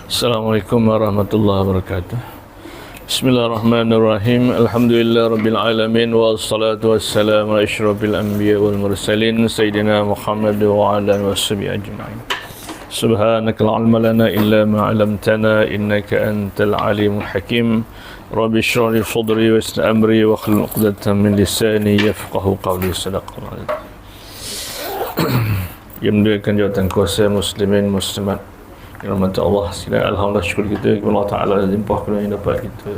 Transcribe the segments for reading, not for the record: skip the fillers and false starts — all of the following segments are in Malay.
Assalamualaikum warahmatullahi wabarakatuh. Bismillahirrahmanirrahim. Alhamdulillah rabbil alamin wassalatu wassalamu ala asyrafil anbiya wal mursalin sayyidina Muhammad wa ala alihi washabihi ajma'in. Subhanaka la ilma lana illa ma 'allamtana innaka antal alimul hakim. Rabbi shrah li sadri wa yassir amri wa hlul 'uqdatam min lisani yafqahu qawli. Sadaqallahu alazim. Yang muliakan jawatan kuasa muslimin muslimat rahmat Allah sekalian, alhamdulillah syukur kita kepada Allah Taala dan limpah kerana dapat kita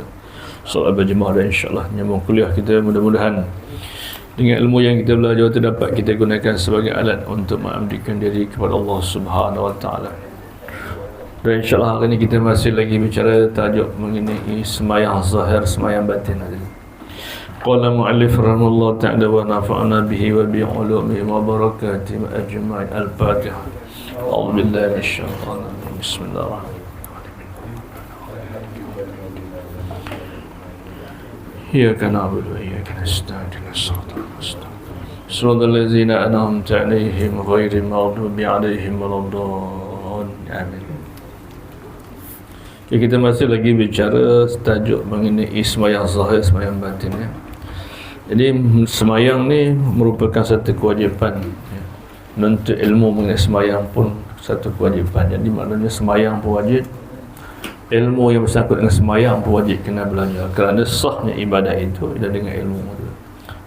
solat berjemaah dan insya-Allah menyambung kuliah kita. Mudah-mudahan dengan ilmu yang kita belajar itu dapat kita gunakan sebagai alat untuk mengabdikan diri kepada Allah Subhanahu wa taala. Dan insya-Allah hari ini kita masih lagi bicara tajuk mengenai sembahyang zahir, sembahyang batin. Qala mu'allif rahimahullah ta'ala wa nafa'ana bihi wa bi ulumihi wa barakatihi ajma'in. Al-Fatihah. A'udzu billahi minasyaitonir rajim. Bismillahirrahmanirrahim. Iyyaka na'budu wa iyyaka nasta'in. Ihdinas siratal mustaqim. Shiratal ladzina an'amta 'alaihim ghairil maghdubi 'alaihim waladdallin. Amin. Okay, kita masih lagi bicara tajuk mengenai sembahyang zahir, sembahyang batin ya. Jadi sembahyang ni merupakan satu kewajipan ya. Menuntut ilmu mengenai sembahyang pun satu kewajipan. Jadi maknanya sembahyang pun wajib, ilmu yang bersangkut dengan sembahyang pun wajib kena belajar, kerana sahnya ibadah itu adalah dengan ilmu.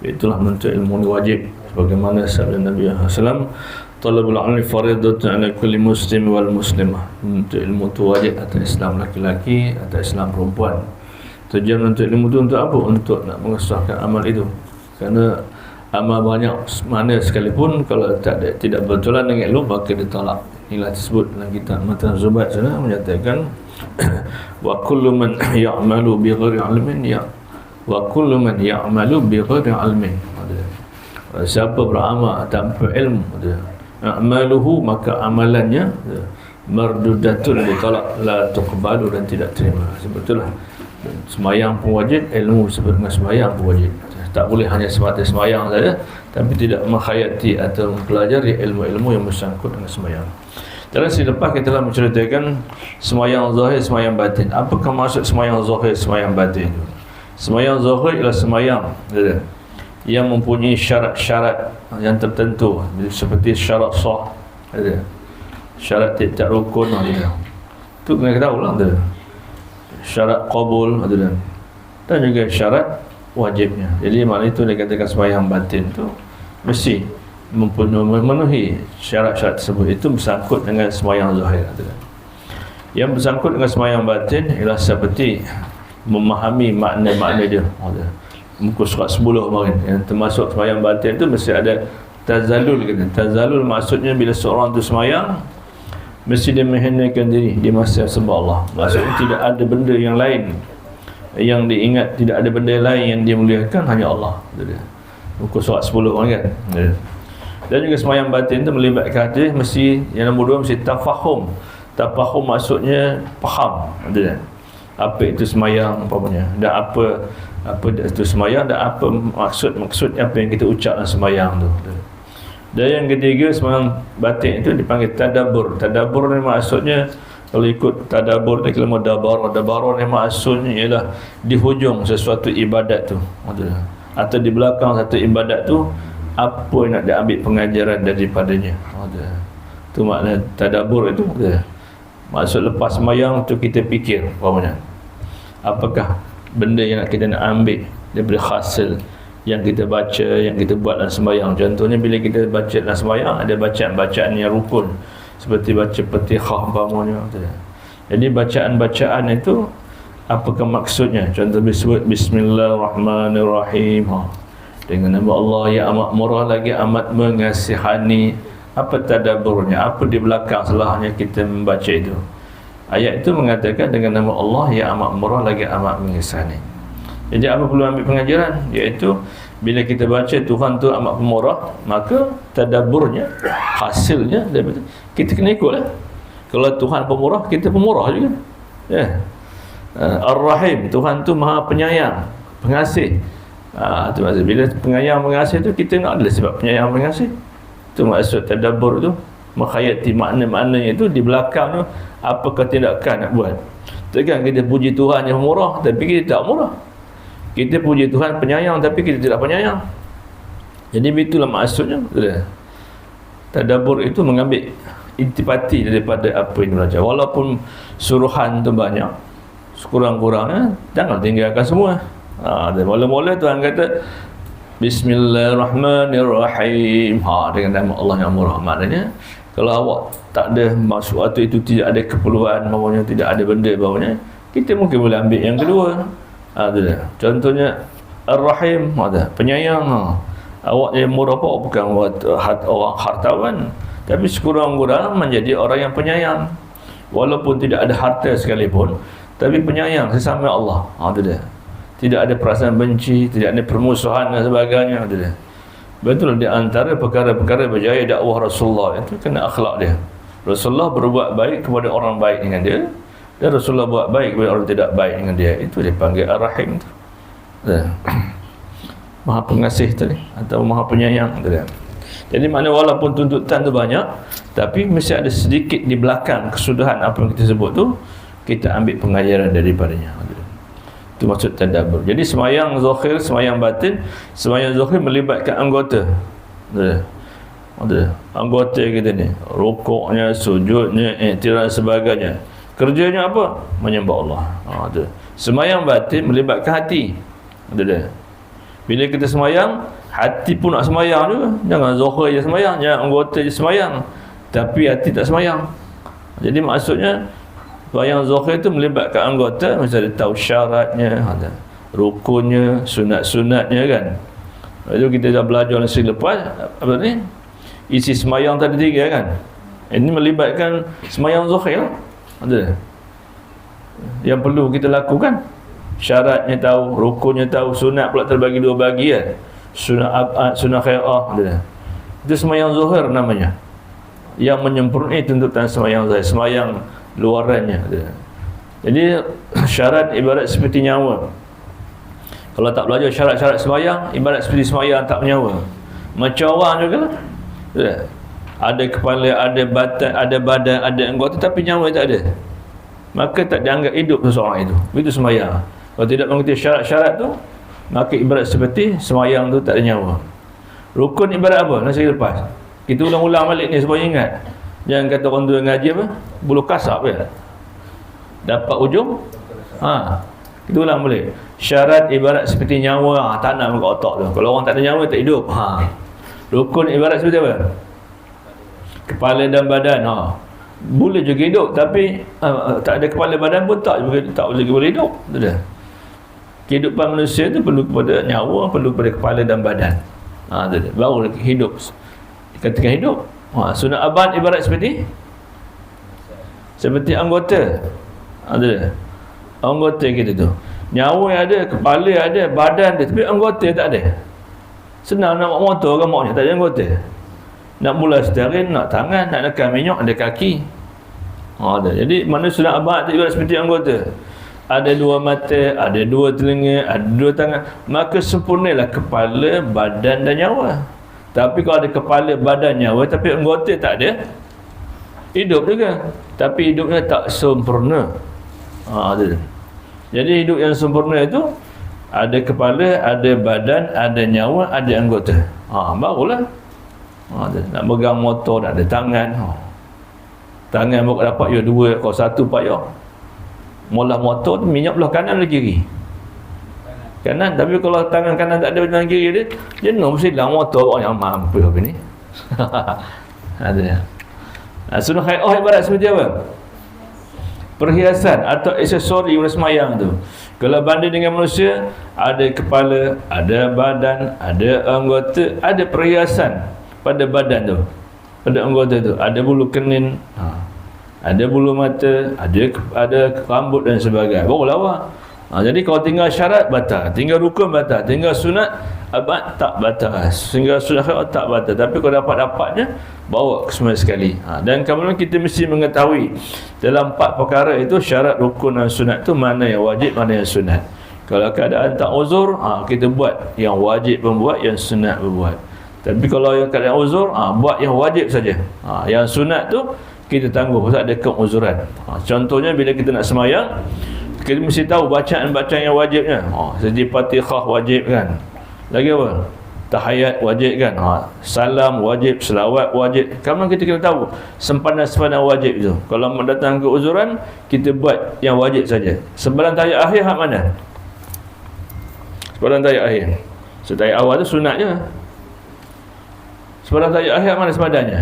Itulah menuntut ilmu ni wajib, sebagaimana sabda Nabi SAW, talabul ilmi faridatun ala kulli muslim wal muslimah. Menuntut ilmu itu wajib atas Islam laki-laki, atas Islam perempuan. Tujuan menuntut ilmu itu untuk apa? Untuk nak mengesahkan amal itu. Kerana amal banyak mana sekalipun, kalau tidak bertolak dengan ilmu, maka ditolak. Inilah disebut dalam kitab Matan Zubat sana menyatakan wa kullu man ya'malu bi ghairi ilmin ya wa kullu man ya'malu bi ghairi ilmin. Siapa beramal tanpa ilmu, amaluhu, maka amalannya mardudatun, ditolak, la tuqbalu, dan tidak terima. Sebetulnya sembahyang pun wajib, ilmu sebut dengan sembahyang pun wajib. Tak boleh hanya semata sembahyang saja, tapi tidak menghayati atau mempelajari ilmu-ilmu yang bersangkut dengan sembahyang. Dalam selepas kita telah menceritakan sembahyang zahir, sembahyang batin. Apakah maksud sembahyang zahir, sembahyang batin itu? Sembahyang zahir ialah sembahyang yang mempunyai syarat-syarat yang tertentu, seperti syarat sah, syarat tak rukun, itu kena tahu lah, syarat qabul, dan juga syarat wajibnya. Jadi makna itu dia katakan sembahyang batin tu mesti memenuhi syarat-syarat tersebut. Itu bersangkut dengan sembahyang zahir. Yang bersangkut dengan sembahyang batin ialah seperti memahami makna-makna dia. Muka surat 10 kemarin yang termasuk sembahyang batin itu mesti ada tazalul. Tazalul maksudnya bila seorang tu sembahyang mesti dia menghinakan diri di masa sembah Allah. Maksudnya tidak ada benda yang lain yang diingat, tidak ada benda lain yang dimuliakan, hanya Allah. Muka surat 10 kan. Dan juga sembahyang batin itu melibatkan hati, mesti yang nombor 2 mesti tafahum. Tafahum maksudnya faham, apa itu sembahyang umpamanya, dan apa itu sembahyang, dan apa maksud apa yang kita ucap dalam sembahyang tu. Dan yang ketiga, sembahyang batin itu dipanggil tadabbur. Tadabbur ni maksudnya, kalau ikut tadabbur ni kelima dabar ni maksudnya ialah di hujung sesuatu ibadat tu, atau di belakang satu ibadat tu, apa yang nak diambil pengajaran daripadanya. Itu makna tadabbur itu. Maksud lepas sembahyang tu kita fikir, apakah benda yang kita nak ambil daripada hasil yang kita baca, yang kita buat dalam sembahyang. Contohnya bila kita baca dalam sembahyang, ada bacaan-bacaan yang rukun, seperti baca Fatihah umpamanya. Jadi bacaan-bacaan itu apakah maksudnya? Contoh disebut Bismillahirrahmanirrahim, dengan nama Allah yang amat murah lagi amat mengasihani. Apa tadabburnya? Apa di belakang selahnya kita membaca itu? Ayat itu mengatakan dengan nama Allah yang amat murah lagi amat mengasihani. Jadi apa perlu ambil pengajaran? Iaitu bila kita baca Tuhan tu amat pemurah, maka tadabburnya, hasilnya kita kena ikutlah. Kalau Tuhan pemurah, kita pemurah juga. Ar-Rahim, Tuhan tu Maha Penyayang, Pengasih. Itu maksud bila penyayang mengasih tu, kita nak adalah sebab penyayang mengasih. Itu maksud tadabbur tu. menghayati makna-maknanya itu, di belakang tu apakah tindakan nak buat. Takkan kita puji Tuhan yang murah tapi kita tak murah. Kita puji Tuhan penyayang tapi kita tidak penyayang. Jadi itulah maksudnya. Tadabbur itu mengambil intipati daripada apa yang belajar. Walaupun suruhan tu banyak, sekurang-kurangnya jangan tinggalkan semua. Dan mula-mula Tuhan kata Bismillahirrahmanirrahim, dengan nama Allah yang murah. Maknanya kalau awak tak ada maksud atau itu tidak ada keperluan, bawahnya tidak ada benda bawahnya, kita mungkin boleh ambil yang kedua. Contohnya Ar-Rahim, penyayang. Awak yang murah apa bukan orang hartawan, tapi sekurang-kurang menjadi orang yang penyayang. Walaupun tidak ada harta sekalipun, tapi penyayang sesama Allah. Tidak ada perasaan benci, tidak ada permusuhan dan sebagainya. Betul, di antara perkara-perkara berjaya dakwah Rasulullah itu kena akhlak dia. Rasulullah berbuat baik kepada orang baik dengan dia, dan Rasulullah buat baik kepada orang tidak baik dengan dia. Itu dipanggil Ar-Rahim tu. Maha pengasih tadi, atau maha penyayang tadi. Jadi makna walaupun tuntutan tu banyak, tapi mesti ada sedikit di belakang kesudahan apa yang kita sebut tu, kita ambil pengajaran daripadanya. Itu maksud tadabbur. Jadi semayang zahir, semayang batin. Semayang zahir melibatkan anggota. Anggota kita ni, rukuknya, sujudnya, iktiraf sebagainya. Kerjanya apa? Menyembah Allah. Semayang batin melibatkan hati. Bila kita semayang, hati pun nak semayang juga. Jangan zahir je semayang, jangan anggota je semayang, tapi hati tak semayang. Jadi maksudnya semayang zahir itu melibatkan anggota, mesti ada tahu syaratnya, ada rukunnya, sunat-sunatnya kan. Itu kita dah belajar nasi lepas apa ni? Isi semayang tadi 3 kan. Ini melibatkan semayang zahir. Ada yang perlu kita lakukan. Syaratnya tahu, rukunnya tahu, sunat pula terbagi 2 bahagian. Sunat abad, sunat khairah. Itu semayang zuhur namanya. Yang menyempurnakan tuntutan semayang zahir, semayang luarannya. Jadi syarat ibarat seperti nyawa. Kalau tak belajar syarat-syarat semayang, ibarat seperti semayang tak bernyawa. Macam orang juga lah. Ada kepala, ada badan, ada anggota, tapi nyawa tak ada. Maka tak dianggap hidup seseorang itu. Itu semayang. Kalau tidak mengerti syarat-syarat tu, maka ibarat seperti semayang tu tak ada nyawa. Rukun ibarat apa? Nasi lepas kita ulang-ulang balik ni supaya ingat. Jangan kata orang tu ngaji apa, bulu kasap ya, dapat ujung kita ulang balik. Syarat ibarat seperti nyawa, tanam kat otak tu. Kalau orang tak ada nyawa, tak hidup. Rukun ibarat seperti apa? Kepala dan badan. Boleh juga hidup, tapi tak ada kepala badan pun tak boleh hidup. Betul. Kehidupan manusia itu perlu kepada nyawa, perlu kepada kepala dan badan. Baru hidup. Dikatakan hidup. Sunat abad ibarat seperti anggota. Anggota kita tu. Nyawa ada, kepala ada, badan ada, tapi anggota tak ada. Senang nak bawa motor kan maknya tak ada anggota. Nak mula steering, nak tangan, nak nekan minyak, ada kaki. Jadi mana sunat abad tu ibarat seperti anggota. Ada 2 mata, ada 2 telinga, ada 2 tangan. Maka sempurnalah kepala, badan dan nyawa. Tapi kalau ada kepala, badan, nyawa, tapi anggota tak ada, hidup juga, tapi hidupnya tak sempurna. Jadi hidup yang sempurna itu ada kepala, ada badan, ada nyawa, ada anggota. Barulah nak pegang motor, nak ada tangan. Tangan baru dapat 2, kalau 1 payah. Mula motor tu minyak belah kanan belah kiri. Kanan, tapi kalau tangan kanan tak ada tangan kiri dia, jenuh mesti hilang motor. Orang yang mampu apa ni. Sunat khairah ibarat seperti apa? Perhiasan atau aksesori guna semayang tu. Kalau banding dengan manusia, ada kepala, ada badan, ada anggota, ada perhiasan pada badan tu, pada anggota tu. Ada bulu kening, ada bulu mata, ada rambut dan sebagainya. Baru lawa. Jadi kalau tinggal syarat batal, tinggal rukun batal, tinggal sunat abad tak batal, tinggal sunat khairat tak batal. Tapi kalau dapat-dapatnya, bawa semua sekali. Dan kemudian kita mesti mengetahui dalam 4 perkara itu, syarat, rukun dan sunat tu mana yang wajib, mana yang sunat. Kalau keadaan tak uzur, kita buat yang wajib pun buat, yang sunat pun buat. Tapi kalau yang keadaan uzur, buat yang wajib saja. Yang sunat tu kita tangguh pasal ada keuzuran. Contohnya bila kita nak semayang, kita mesti tahu bacaan-bacaan yang wajibnya. Seperti Fatihah wajib kan. Lagi apa? Tahiyat wajib kan. Salam wajib, selawat wajib. Kamu kita kena tahu sempadan-sempadan wajib itu. Kalau datang keuzuran, kita buat yang wajib saja. Sempadan tahiyat akhir hak mana? Sempadan tahiyat akhir. Tahiyat awal tu sunatnya. Sempadan tahiyat akhir mana sempadannya?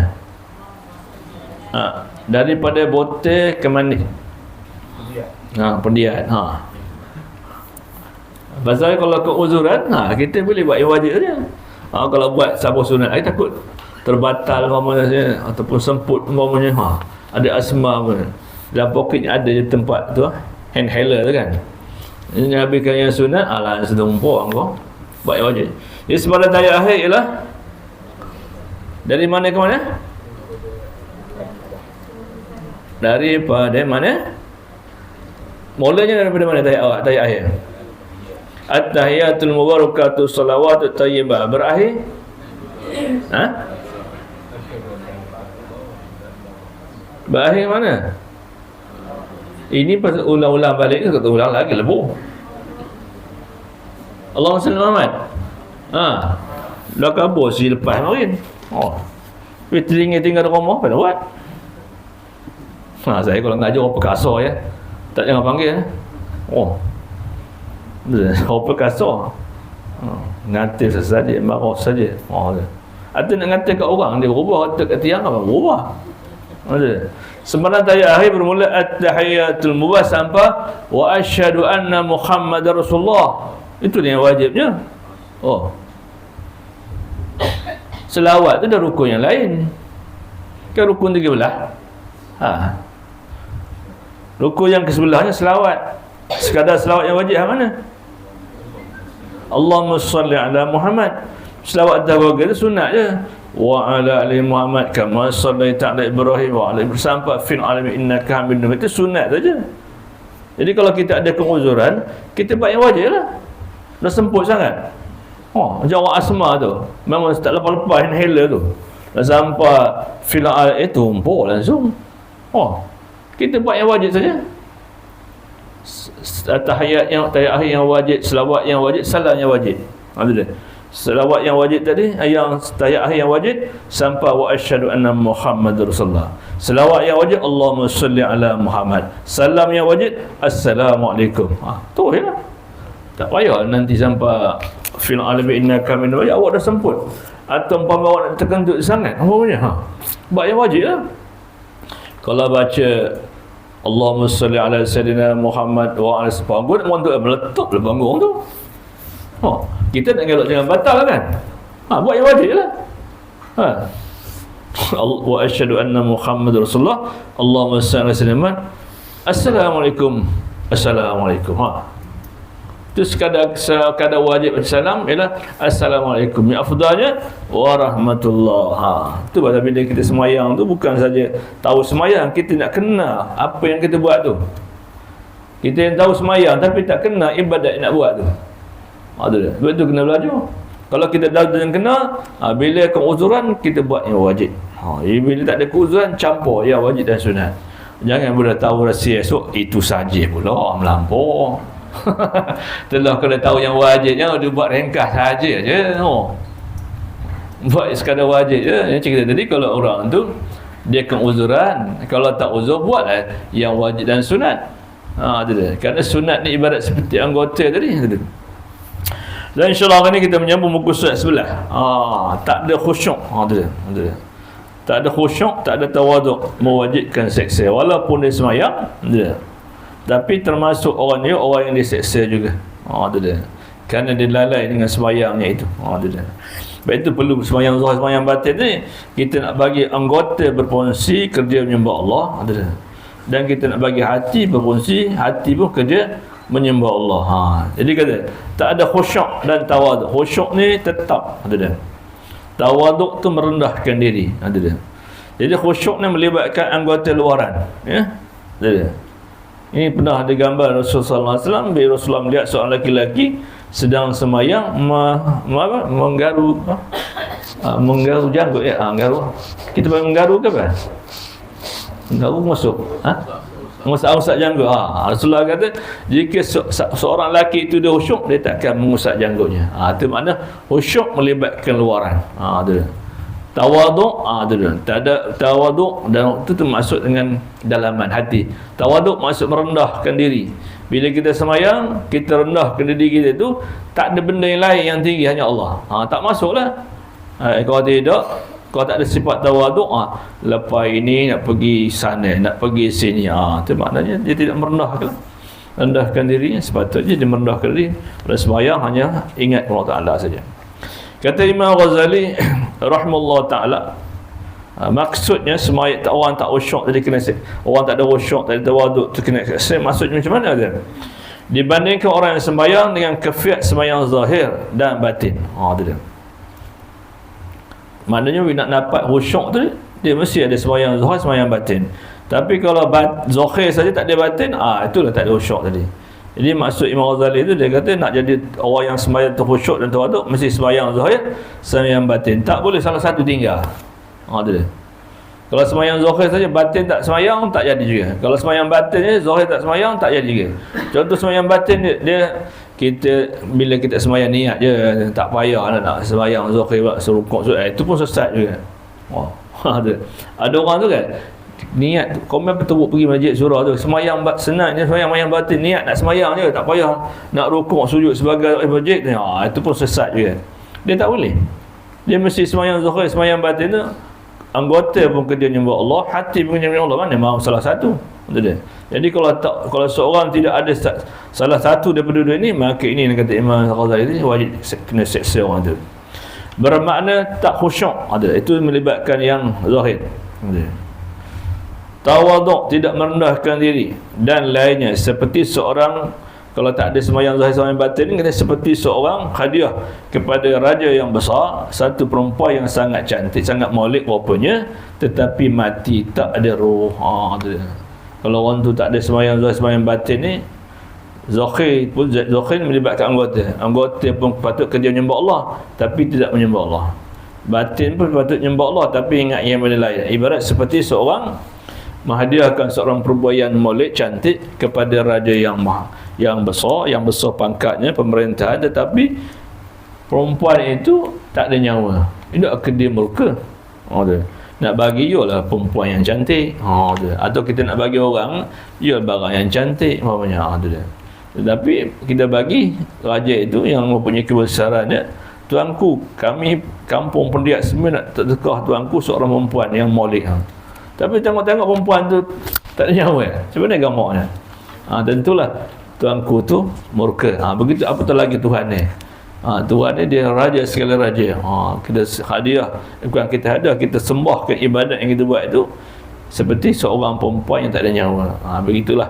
Daripada botol ke mani. Pendiat. Pasal kalau keuzuran, kita boleh buat yang wajib saja. Kalau buat sabar sunat, saya takut terbatal umpamanya ataupun semput umpamanya. Ada asma pun. Dalam poket ada je tempat tu, hand hailer tu kan. Ini habiskan yang sunat, sedumpuk kau. Buat yang wajib. Jadi sempadan tahiyat akhir ialah dari mana ke mana? Daripada mana? Mulanya daripada mana tahiyat awal, tahiyat akhir? At-tahiyatul mubarakatuh salawatut tayyibah berakhir berakhir mana? Ini pasal ulang-ulang balik ke kata ulang lagi lebuh. Allahumma salli Muhammad. Dah kabur si lepas marin. Tapi tinggal di rumah apa nak buat? Saya kalau ngajar apa kasar ya. Tak jangan panggil. Apa kasar? Ngatir saja, marah saja. Ada nak ngatir kat orang, dia berubah. Ngatir kat tiang, apa berubah? Sebenarnya tahiyat akhir bermula at-tahiyatul mubah sampai wa asyhadu anna Muhammadar Rasulullah. Itu yang wajibnya. Selawat tu dah rukun yang lain. Kan rukun 13. Rukun yang ke sebelahnya selawat. Sekadar selawat yang wajib mana? Allahumma salli ala Muhammad. Selawat dahulu itu sunat je. Wa ala ali Muhammad kama sallaita ala Ibrahim wa ala Ibrahim sampai fil alamin innaka Hamidum. Itu sunat saja. Jadi kalau kita ada keuzuran, kita buat yang wajib lah. Dah semput sangat. Jawab asma tu memang tak lepas-lepas inhaler tu. Dah sampai fil alamin itu tumpuk langsung. Kita buat yang wajib saja. Tahiyat akhir yang wajib, selawat yang wajib, salam yang wajib. Selawat yang wajib tadi, yang tahiyat akhir yang wajib sampai wa asyhadu anna Muhammadar Rasulullah. Selawat yang wajib Allahumma salli ala Muhammad. Salam yang wajib assalamualaikum. Tu jelah. Tak payah nanti sampai fil alamin innaka Hamidum Majid awak dah semput. Atau umpama awak nak terkentut sangat umpamanya. Buat yang wajib lah. Kalau baca Allahumma salli ala Sayyidina Muhammad wa ala panggung, untuk meletup le panggung tu. Kita nak gelak jangan batal kan? Buat yang wajib lah. Wa asyhadu anna Muhammadar Rasulullah. Allahumma salli ala Sayyidina Assalamualaikum. Assalamualaikum. Itu sekadar wajib salam ialah assalamualaikum. Yang afdalnya warahmatullah. Itu pasal bila kita semayang tu bukan saja tahu semayang, kita nak kena apa yang kita buat tu. Kita yang tahu semayang tapi tak kena ibadat yang nak buat tu. Sebab tu kena belajar. Kalau kita dah dan kena, bila keuzuran kita buat yang wajib. Bila tak ada keuzuran campur yang wajib dan sunat. Jangan bila tahu rahsia esok itu saja pula melampau. Telah kena tahu yang wajibnya dia buat ringkas saja je. Buat sekadar wajib je. Yang cerita tadi kalau orang tu dia keuzuran, kalau tak uzur buatlah yang wajib dan sunat. Kerana sunat ni ibarat seperti anggota tadi. Dan insya-Allah hari ni kita menyambung muka surat sebelah. Tak ada khusyuk. Tak ada khusyuk, tak ada tawaduk, mewajibkan seksa walaupun dia semayang. Tapi termasuk orang ni orang yang diseksa juga. Kerana dia lalai dengan semayangnya itu. Sebab itu perlu semayang zahir, semayang batin ni kita nak bagi anggota berfungsi kerja menyembah Allah. Dan kita nak bagi hati berfungsi, hati pun kerja menyembah Allah. Jadi kata tak ada khusyuk dan tawaduk. Khusyuk ni tetap tawaduk tu merendahkan diri. Jadi khusyuk ni melibatkan anggota luaran. Ini pernah ada gambar Rasulullah SAW. Bila Rasulullah melihat seorang lelaki sedang semayang menggaru Menggaru janggut ya, menggaru. Kita boleh menggaru ke apa? Menggaru masuk. Mengusap janggut. Rasulullah kata jika seorang lelaki itu dia khusyuk, dia takkan mengusap janggutnya. Itu makna khusyuk melibatkan luaran. Itu. Tawaduk, tak ada tawaduk, dan itu termasuk dengan dalaman hati. Tawaduk maksud merendahkan diri. Bila kita semayang, kita rendahkan diri kita itu, tak ada benda yang lain yang tinggi, hanya Allah. Tak masuklah. Kalau tidak, kalau tak ada sifat tawaduk, lepas ini nak pergi sana, nak pergi sini, itu maknanya dia tidak merendahkan. Rendahkan dirinya, sepatutnya dia merendahkan diri. Pada semayang hanya ingat Allah Ta'ala saja. Kata Imam Ghazali rahimahullah ta'ala, maksudnya semayang orang tak khusyuk tadi kena orang tak ada khusyuk, tak ada tawaduk tu kena maksudnya macam mana dia? Dibandingkan orang yang sembahyang dengan kefiat sembahyang zahir dan batin. Itu dia. Maknanya bila nak dapat khusyuk tu, dia mesti ada sembahyang zahir, sembahyang batin. Tapi kalau zahir saja tak ada batin, itulah tak ada khusyuk tadi. Jadi maksud Imam Ghazali itu, dia kata nak jadi orang yang sembahyang tu khusyuk dan tawaduk, mesti sembahyang zahir, sembahyang batin. Tak boleh salah satu tinggal. Itu dia. Kalau sembahyang zahir saja, batin tak sembahyang, tak jadi juga. Kalau sembahyang batin je, zahir tak sembahyang, tak jadi juga. Contoh sembahyang batin dia kita bila kita sembahyang niat je, tak payah nak sembahyang zahir serukuk, itu pun sesat juga. Ada orang tu kan niat komen bertepuk pergi masjid surah tu, sembahyang senang je, sembahyang batin, niat nak sembahyang je, tak payah nak rukuk sujud sebagai masjid, itu pun sesat juga. Dia tak boleh. Dia mesti sembahyang zahir, sembahyang batin tu, anggota pun kerja nyembah Allah, hati pun kerja nyembah Allah, mana mahu salah satu. Betul dia. Jadi kalau seorang tidak ada salah satu daripada dua ini, maka ini yang kata Imam Ghazali ini wajib kena seksa orang tu. Bermakna tak khusyuk, itu melibatkan yang zahir. Tawaduk, tidak merendahkan diri dan lainnya, seperti seorang kalau tak ada sembahyang zahir sembahyang batin, kata seperti seorang hadiah kepada raja yang besar, satu perempuan yang sangat cantik, sangat molek rupanya, tetapi mati, tak ada roh. Kalau orang tu tak ada sembahyang zahir sembahyang batin ni, zahir pun zahir melibatkan anggota pun patut kerja menyembah Allah tapi tidak menyembah Allah, batin pun patut menyembah Allah tapi ingat yang benda lain. Ibarat seperti seorang menghadiahkan seorang perempuan yang molek cantik kepada raja yang besar pangkatnya, pemerintahan, tetapi perempuan itu tak ada nyawa. Ini akan dia murka. Nak bagi ialah perempuan yang cantik, atau kita nak bagi orang ialah barang yang cantik umpamanya. Tetapi kita bagi raja itu yang mempunyai kebesarannya, tuanku, kami kampung Pendiak semua nak tekah tuanku seorang perempuan yang molek. Tapi tengok-tengok perempuan tu tak ada nyawa. Macam mana gamaknya? Tentulah tuanku tu murka. Begitu apatah lagi Tuhan ni. Tuhan ni dia raja segala raja. Kita hadiah, bukan kita hadiah, kita sembahkan ibadat yang kita buat itu seperti seorang perempuan yang tak ada nyawa. Begitulah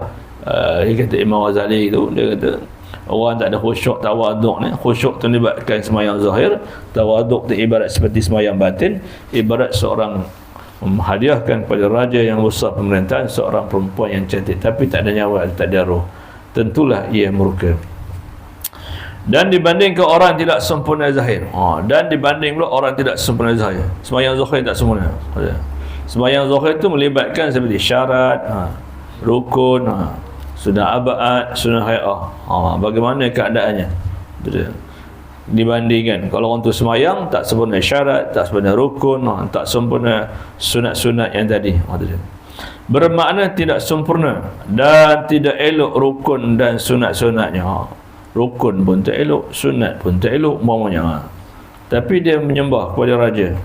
dia kata Imam Ghazali itu, dia kata orang tak ada khusyuk tawaduk ni. Khusyuk tu melibatkan sembahyang zahir, tawaduk tu ibarat seperti sembahyang batin, ibarat seorang menghadiahkan kepada raja yang besar pemerintahan seorang perempuan yang cantik tapi tak ada nyawa, tak ada roh, tentulah ia murka. Dan dibandingkan orang tidak sempurna zahir, dan dibanding pula orang tidak sempurna zahir, sembahyang zahir tak sempurna. Sembahyang zahir itu melibatkan seperti syarat, rukun, sunnah abad, sunnah hay'ah. Bagaimana keadaannya? Dibandingkan kalau orang tu semayang tak sempurna syarat, tak sempurna rukun, tak sempurna sunat-sunat yang tadi. Bermakna tidak sempurna dan tidak elok rukun dan sunat-sunatnya. Rukun pun tak elok, sunat pun tak elok umpamanya. Tapi dia menyembah kepada raja.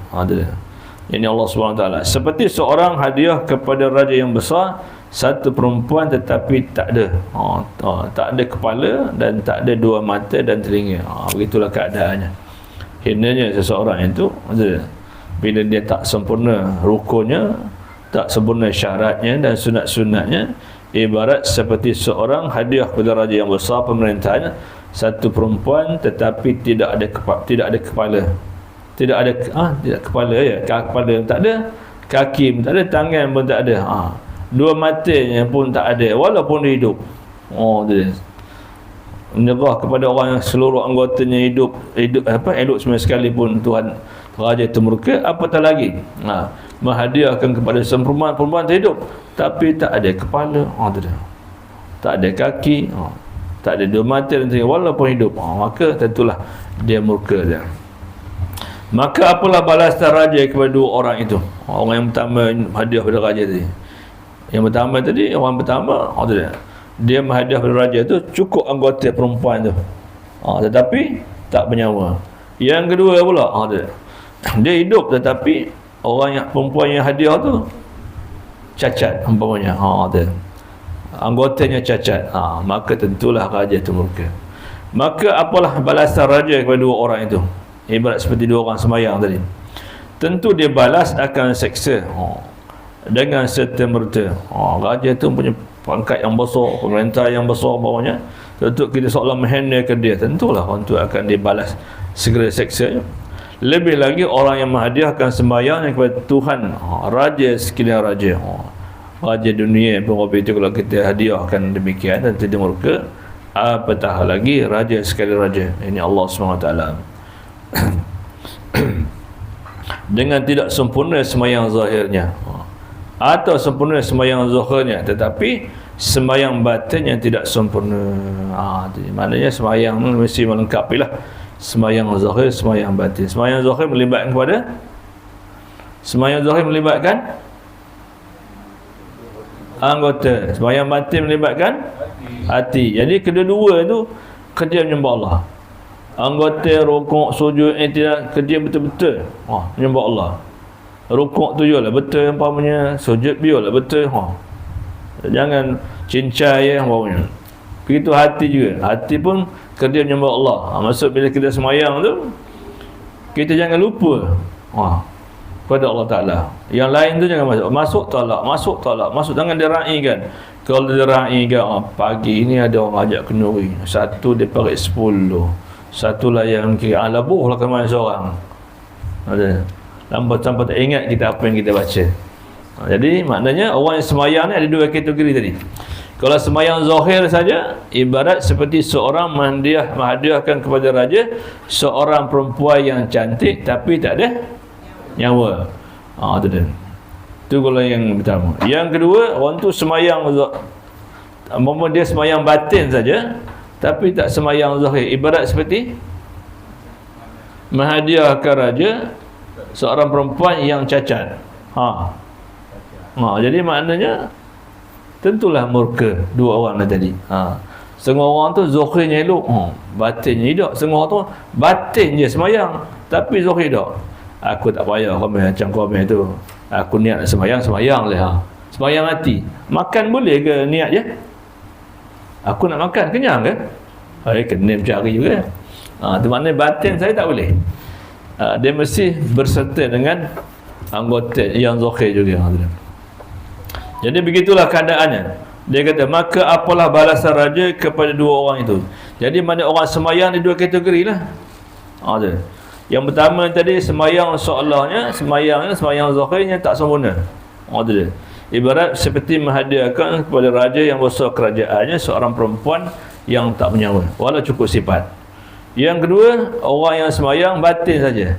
Ini Allah SWT. Seperti seorang hadiah kepada raja yang besar satu perempuan tetapi tak ada tak ada kepala dan tak ada dua mata dan telinga. Begitulah keadaannya. Hinanya seseorang itu bila dia tak sempurna rukunnya, tak sempurna syaratnya dan sunat-sunatnya, ibarat seperti seorang hadiah kepada raja yang besar pemerintahan satu perempuan tetapi tidak ada kepala, tidak ada kepala, kepala tak ada, kaki pun tak ada, tangan pun tak ada, dua matanya pun tak ada walaupun dia hidup. Dia menyerah kepada orang yang seluruh anggotanya hidup elok semua sekalipun Tuhan raja itu murka, apatah lagi menghadiahkan kepada perempuan terhidup tapi tak ada kepala, tak ada kaki, tak ada dua mata dan telinga walaupun hidup, maka tentulah dia murka dia. Maka apalah balasan raja kepada dua orang itu? Orang yang pertama hadiah pada raja tadi. Yang pertama tadi, orang pertama dia menghadiah pada raja itu cukup anggota perempuan tu, tetapi tak bernyawa. Yang kedua pula dia hidup tetapi orang yang perempuan yang hadiah tu cacat umpamanya, anggotanya cacat, maka tentulah raja itu murka. Maka apalah balasan raja kepada dua orang itu? Ibarat seperti dua orang semayang tadi. Tentu dia balas akan seksa dengan serta-merta. Raja itu punya pangkat yang besar, pemerintah yang besar umpamanya. Tentu kita seolah menghandlekan dia, tentulah orang tu akan dibalas segera seksanya. Lebih lagi orang yang menghadiahkan sembahyang kepada Tuhan, raja sekalian raja, raja dunia pun itu, kalau kita hadiahkan demikian dan tidak murka, apatah lagi raja sekalian raja, ini Allah SWT. Dengan tidak sempurna sembahyang zahirnya atau sempurna sembahyang zahirnya tetapi sembahyang batin yang tidak sempurna, maknanya sembahyang mesti melengkapilah sembahyang zahir, sembahyang batin. Sembahyang zahir melibatkan kepada anggota, sembahyang batin melibatkan hati. Jadi kedua-dua itu kerja menyembah Allah. Anggota rukuk, sujud, tidak kerja betul-betul menyembah Allah. Rukuk tu jugalah betul umpamanya, sujud biarlah betul, jangan cincai umpamanya. Begitu hati juga, hati pun kerja menyembah Allah. Maksud bila kita semayang tu, kita jangan lupa pada Allah Ta'ala. Yang lain tu jangan masuk tolak, jangan diraikan. Kalau diraikan, pagi ni ada orang ajak kenduri, satu dia pakai 10, satu lah yang kira labuh lah kemana seorang, lambat sampai tak ingat kita apa yang kita baca. Jadi maknanya orang yang semayang ni ada dua kategori tadi. Kalau semayang zahir saja, ibarat seperti seorang menghadiahkan kepada raja seorang perempuan yang cantik tapi tak ada nyawa. Itu kalau yang pertama. Yang kedua, orang tu semayang dia semayang batin saja tapi tak semayang zahir, ibarat seperti menghadiahkan raja seorang perempuan yang cacat. Jadi maknanya tentulah murka dua orang tadi. Setengah orang tu zahirnya elok, batinnya tidak. Setengah orang tu batin je semayang tapi zahir tak. Aku tak payah macam komen tu, aku niat nak semayang lah. Semayang hati. Makan boleh ke niat je? Aku nak makan, kenyang ke? Kena mencari juga. Itu maknanya batin saya tak boleh. Dia mesti berserta dengan anggota yang zahir juga. Jadi begitulah keadaannya. Dia kata, maka apalah balasan raja kepada dua orang itu. Jadi mana orang semayang di dua kategori lah. Yang pertama tadi semayang seolahnya, semayang zahirnya tak sempurna. Ibarat seperti menghadiahkan kepada raja yang besar kerajaannya seorang perempuan yang tak bernyawa, walau cukup sifat. Yang kedua, orang yang semayang batin saja,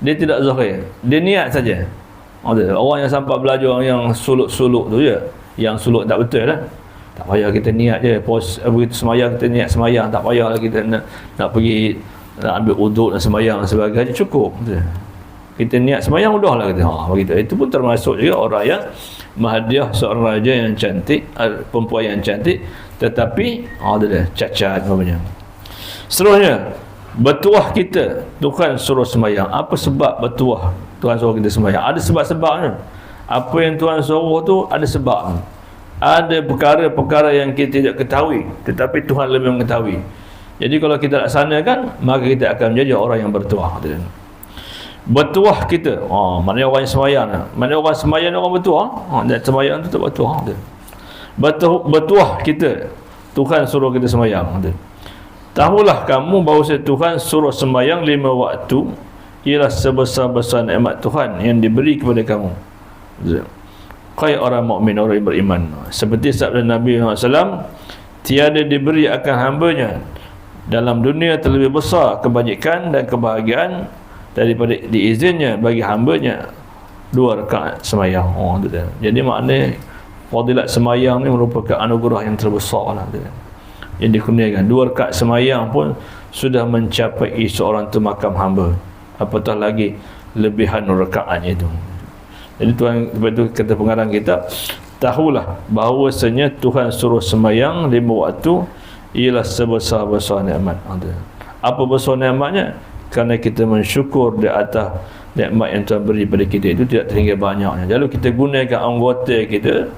dia tidak zahir, dia niat saja. Orang yang sampai belajar yang suluk-suluk tu je, yang suluk tak betul lah, tak payah kita niat je, begitu semayang kita niat semayang, tak payah lah kita nak pergi nak ambil uduk dan semayang dan sebagainya, cukup kita niat semayang udah lah kita. Begitu. Itu pun termasuk juga orang yang menghadiah seorang raja yang cantik, perempuan yang cantik tetapi cacat namanya. Seterusnya, bertuah kita Tuhan suruh semayang. Apa sebab bertuah Tuhan suruh kita semayang? Ada sebab-sebabnya. Apa yang Tuhan suruh tu ada sebab. Ada perkara-perkara yang kita tidak ketahui tetapi Tuhan lebih mengetahui. Jadi kalau kita laksanakan, maka kita akan menjadi orang yang bertuah. Bertuah kita, maknanya orang yang semayang. Maknanya orang semayang orang bertuah. Dan semayang tu tak bertuah. Bertuah kita Tuhan suruh kita semayang. Tahulah kamu bahawa Tuhan suruh sembahyang 5 waktu ialah sebesar-besar nikmat Tuhan yang diberi kepada kamu. Hai orang mukmin, orang yang beriman. Seperti sabda Nabi SAW, tiada diberi akan hambanya dalam dunia terlebih besar kebajikan dan kebahagiaan daripada diizinnya bagi hamba-Nya 2 rakaat semayang. Tu dia. Jadi maknanya fadilat semayang ni merupakan anugerah yang terbesar lah tu dia. Yang dikurniakan 2 rakaat semayang pun sudah mencapai seorang tu makam hamba, apatah lagi lebihan rakaatnya itu. Jadi Tuhan, sebab itu kata pengarang kitab, tahulah bahawasanya Tuhan suruh semayang 5 waktu ialah sebesar-besar nikmat. Apa besar nikmatnya? Kerana kita mensyukur di atas nikmat yang Tuhan beri pada kita itu tidak terhingga banyaknya. Lalu kita gunakan anggota kita,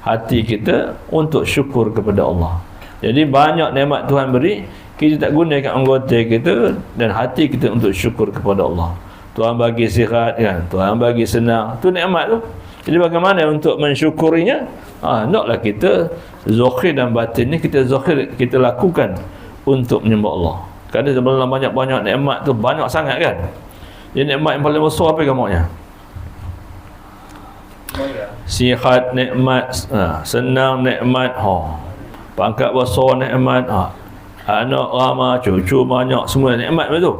hati kita untuk syukur kepada Allah. Jadi banyak nikmat Tuhan beri, kita tak gunakan anggota kita dan hati kita untuk syukur kepada Allah. Tuhan bagi sihat kan, Tuhan bagi senang, tu nikmat tu. Jadi bagaimana untuk mensyukurinya? Naklah kita zahir dan batin ni kita zahir, kita lakukan untuk menyembah Allah. Kerana sebenarnya banyak-banyak nikmat tu, banyak sangat kan. Jadi nikmat yang paling besar apa kamunya? Sihat nikmat, senang nikmat, pangkat besar nikmat, anak ramai, cucu banyak, semua nikmat betul.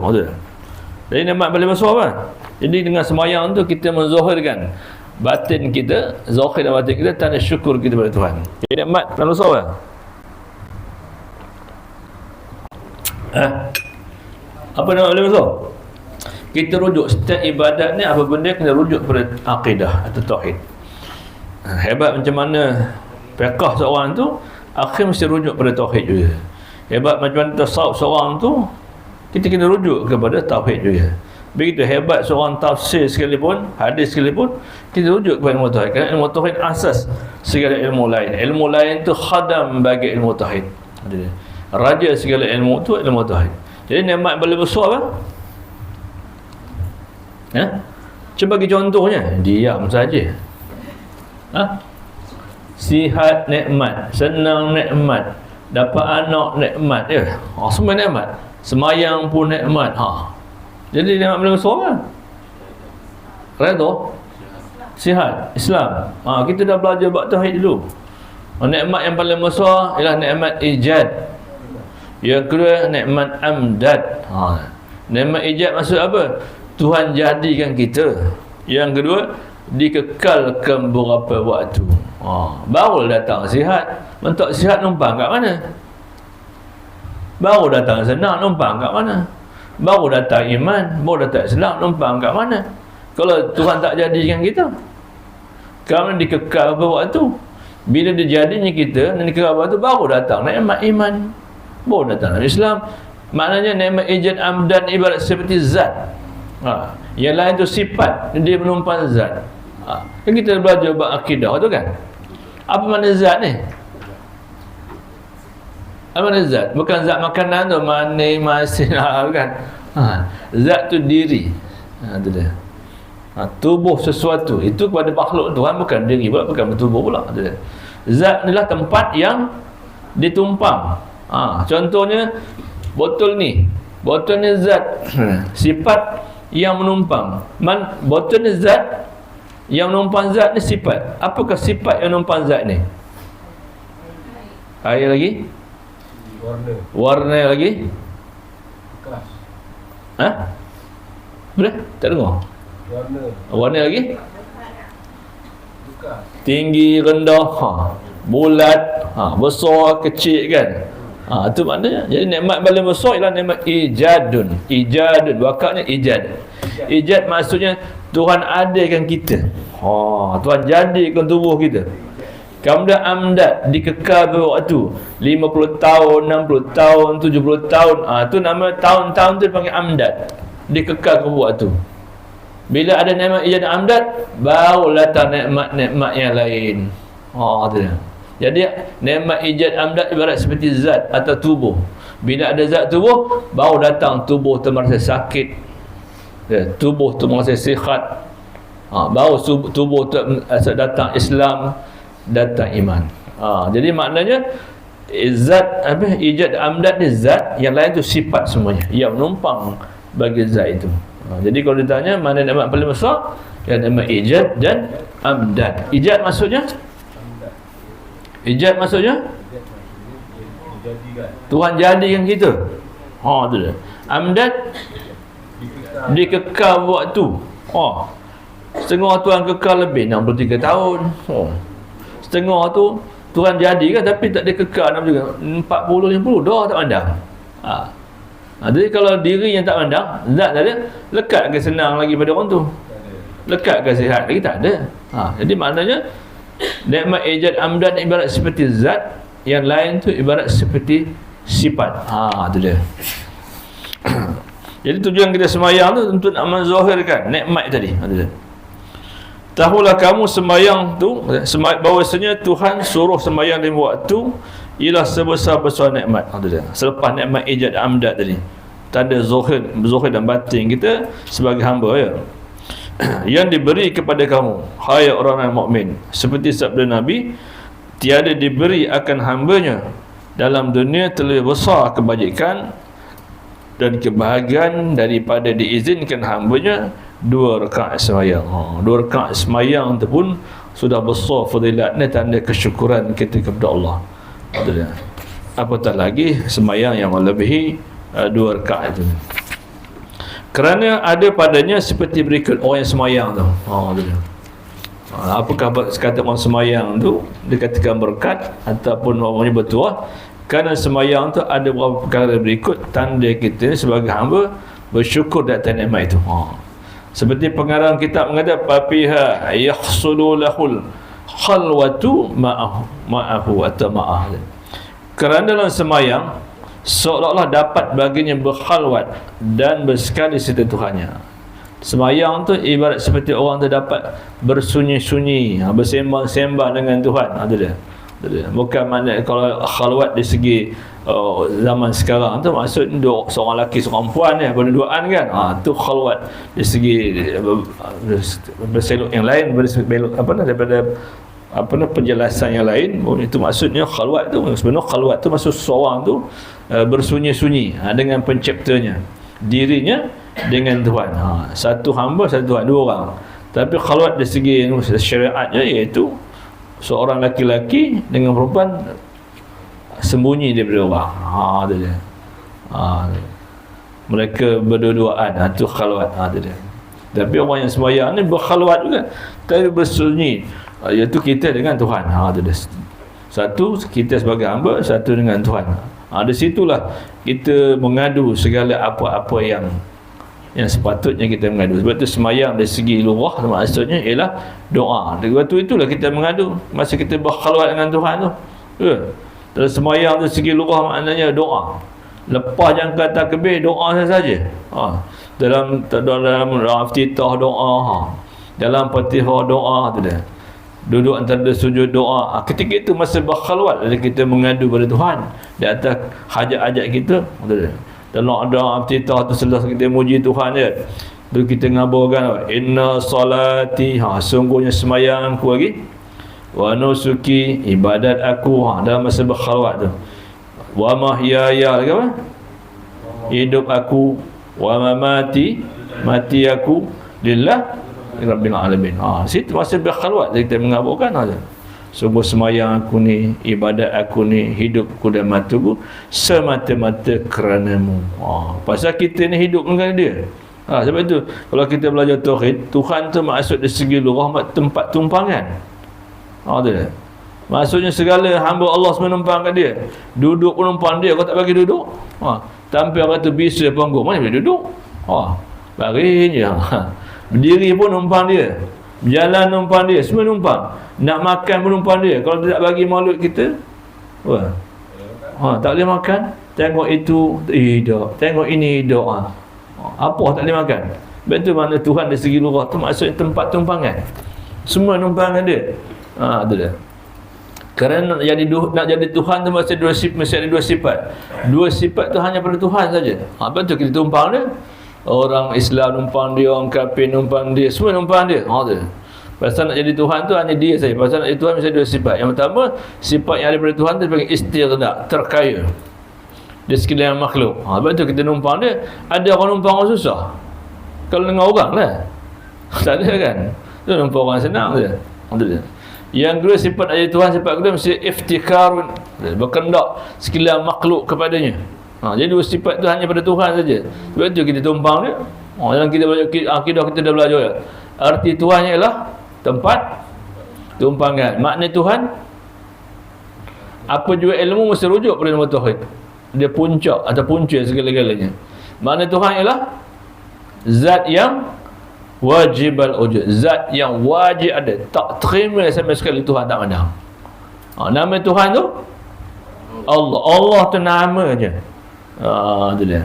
Jadi nikmat paling besar apa? Jadi dengan semayang tu kita menzahirkan batin kita, zahir dan batin kita, tanda syukur kita kepada Tuhan. Jadi nikmat paling besar apa? Apa nama paling besar? Kita rujuk setiap ibadat ni, apa benda kena rujuk pada akidah atau tauhid. Hebat macam mana fiqh seorang tu, akhir mesti rujuk pada tauhid juga. Hebat macam mana tasawuf seorang tu, kita kena rujuk kepada tauhid juga. Begitu hebat seorang tafsir sekalipun, hadis sekalipun, kita rujuk kepada ilmu tauhid. Kerana ilmu tauhid asas segala ilmu lain. Ilmu lain tu khadam bagi ilmu tauhid. Raja segala ilmu tu ilmu tauhid. Jadi nikmat paling besar apa? Cuba bagi contohnya. Diam saja. Sihat nikmat, senang nikmat, dapat anak nikmat, semua nikmat. Semayang pun nikmat. Jadi nikmat paling besar kan? Redha, sihat, Islam. Kita dah belajar bab tauhid dulu. Nikmat yang paling besar ialah nikmat ijad. Yang kedua nikmat amdad. Nikmat ijad maksud apa? Tuhan jadikan kita. Yang kedua, dikekalkan beberapa waktu. Baru datang sihat. Mentok sihat numpang kat mana? Baru datang senang, numpang kat mana? Baru datang iman, baru datang Islam, numpang kat mana? Kalau Tuhan tak jadikan kita, kerana dikekal beberapa waktu. Bila dia jadinya kita, dan dikekal beberapa waktu, baru datang nikmat iman, baru datang Islam. Maknanya nikmat ijad amdan ibarat seperti zat. Yang lain tu sifat, dia menumpang zat. Kan kita belajar bab akidah tu kan. Apa makna zat ni? Apa makna zat? Bukan zat makanan tu, manis, masin, kan. Zat tu diri. Itu dia. Tubuh sesuatu itu kepada makhluk Tuhan, bukan diri pula, bukan tubuh pula. Itu dia. Zat inilah tempat yang ditumpang. Contohnya botol ni. Botol ni zat. Sifat yang menumpang. Botol ni zat, yang menumpang zat ni sifat. Apakah sifat yang menumpang zat ni? Air lagi? Warna lagi? Kelas. Boleh? Tak dengar? Warna lagi? Tinggi, rendah, bulat, besar, kecil kan. Itu maknanya. Jadi nikmat paling besar ialah nikmat ijadun. Ijadun, wakaknya ijad. Ijad maksudnya Tuhan adakan kita. Tuhan jadikan tubuh kita. Kemudian amdad, dikekal berwaktu 50 tahun, 60 tahun, 70 tahun. Itu nama tahun-tahun tu dipanggil amdad, dikekal berwaktu. Bila ada nikmat ijad amdad, baru datang nikmat-nikmat yang lain. Itu dia. Jadi nikmat ijad amdad ibarat seperti zat atau tubuh. Bila ada zat tubuh, baru datang tubuh tu merasa sakit, tubuh tu merasa sihat. Baru tubuh tu datang Islam, datang iman. Jadi maknanya zat ijad amdad ni zat, yang lain tu sifat semuanya yang menumpang bagi zat itu. Jadi kalau ditanya mana nikmat paling besar, yang nikmat ijad dan amdad. Ijad maksudnya Tuhan jadikan kita. Itu dia. Amdad Dia kekal waktu. Setengah Tuhan kekal lebih 63 tahun. Setengah tu Tuhan jadi kan, tapi tak ada kekal 40-50 dah tak pandang. Jadi kalau diri yang tak pandang, zat tak ada, lekat ke senang lagi pada orang tu? Lekat ke sihat lagi? Tak ada. Jadi maknanya nikmat ijad amdan ibarat seperti zat, yang lain tu ibarat seperti sifat. Tu dia. Jadi tujuan kita semayang tu untuk nak menzahirkan nikmat tadi. Tahulah kamu semayang tu, bahawasanya Tuhan suruh semayang di waktu ialah sebesar-besar nikmat. Selepas nikmat ijad amdad tadi, tanda zahir dan batin kita sebagai hamba ya, yang diberi kepada kamu, hai orang-orang mukmin, seperti sabda Nabi, tiada diberi akan hambanya dalam dunia terlebih besar kebajikan dan kebahagiaan daripada diizinkan hambanya 2 rakaat semayang. 2 rakaat semayang tu pun sudah besar fadilatnya, tanda kesyukuran kita kepada Allah. Apatah lagi semayang yang melebihi 2 rakaat itu. Kerana ada padanya seperti berikut orang yang semayang tu. Apakah kata orang semayang tu dikatakan berkat ataupun orangnya bertuah? Kerana semayang tu ada beberapa perkara berikut, tanda kita sebagai hamba bersyukur di atas nikmat itu. Seperti pengarang kitab mengatakan, papiha yahsulu lahul khalwatu ma'ahu atau ma'ah. Kerana dalam semayang seolah-olah dapat baginya berkhalwat dan bersekali serta Tuhannya. Semayang tu ibarat seperti orang tu dapat bersunyi-sunyi, bersembang-sembang dengan Tuhan. Bukan makna kalau khalwat di segi zaman sekarang tu maksud seorang lelaki seorang perempuan ya, berduaan kan, tu khalwat di segi berseluk yang lain, daripada penjelasan yang lain. Itu maksudnya khalwat tu. Sebenarnya khalwat tu maksud seorang tu bersunyi-sunyi dengan penciptanya, dirinya dengan Tuhan. Satu hamba, satu Tuhan, 2 orang. Tapi khalwat di segi syariatnya iaitu seorang laki-laki dengan perempuan sembunyi daripada orang. Itu dia. Mereka berdua-duaan, itu khalwat. Itu dia. Tapi orang yang sembahyang ni berkhalwat juga, tapi bersunyi, iaitu kita dengan Tuhan. Itu dia. Satu kita sebagai hamba, satu dengan Tuhan. Di situlah kita mengadu segala apa-apa yang sepatutnya kita mengadu. Sebab itu semayang dari segi lughah maksudnya ialah doa. Waktu itulah kita mengadu masa kita berkhalwat dengan Tuhan tu. Dalam semayang dari segi lughah maknanya doa. Lepas jangka takbir doa saja. Dalam iftitah doa, dalam Fatihah doa tu dia. Duduk antara sujud doa. Ketika itu masa berkhalwat kita mengadu pada Tuhan di atas hajat-hajat kita. Dalam doa iftitah tu selesai kita muji Tuhan dia. Lalu kita ngabarkan inna salati, sungguhnya semayangku lagi, wa nusuki, ibadat aku, dalam masa berkhalwat tu, wa mahyaya, lagi apa? Hidup aku, wa mamati, mati aku lillah rabbil alamin. Situ masa berkhalwat kita mengabarkan sungguh semayang aku ni, ibadat aku ni, hidupku dan mataku semata-mata kerana-Mu. Pasal kita ni hidup dengan dia. Sebab itu kalau kita belajar tauhid, Tuhan tu maksud dari segi lughah tempat tumpangan. Maksudnya segala hamba Allah semua numpang kat dia. Duduk pun numpang dia, kau tak bagi duduk. Tampil orang tu bisa panggung, mana boleh duduk? Baring je. Berdiri pun numpang dia. Berjalan numpang dia, semua numpang. Nak makan pun numpang dia. Kalau tidak bagi makhluk kita, tak boleh makan. Tengok itu hidup, tengok ini hidup. Apa tak boleh makan? Sebab itu makna Tuhan dari segi lughah tu maksudnya tempat tumpangan. Semua numpangan dia. Itu dia. Kerana nak jadi Tuhan tu mesti ada 2 sifat. 2 sifat tu hanya pada Tuhan saja. Sebab tu kita tumpang dia. Orang Islam numpang dia, orang kafir numpang dia, semua numpang dia. Pasal nak jadi Tuhan tu hanya dia saja. Pasal nak jadi Tuhan mesti ada 2 sifat. Yang pertama, sifat yang ada pada Tuhan tu dipanggil istirda, terkaya di sekalian makhluk. Sebab tu kita numpang dia. Ada orang numpang orang susah. Kalau dengan orang lah, tak ada kan. Tu numpang orang senang je. Yang kedua, sifat ada Tuhan, sifat kedua mesti iftikarun, berkendak sekalian makhluk kepadanya. Jadi 2 sifat tu hanya pada Tuhan saja. Sebab tu kita tumpang dia. Dalam kita belajar akidah kita dah belajar ya. Arti Tuhannya ialah tempat tumpangan. Makna Tuhan, apa juga ilmu mesti rujuk pada nama Tuhan. Dia puncak atau punca segala-galanya. Makna Tuhan ialah zat yang wajib al-wujud, zat yang wajib ada, tak terima sama sekali Tuhan tak pandang. Nama Tuhan tu Allah. Allah tu nama je. Tu dia.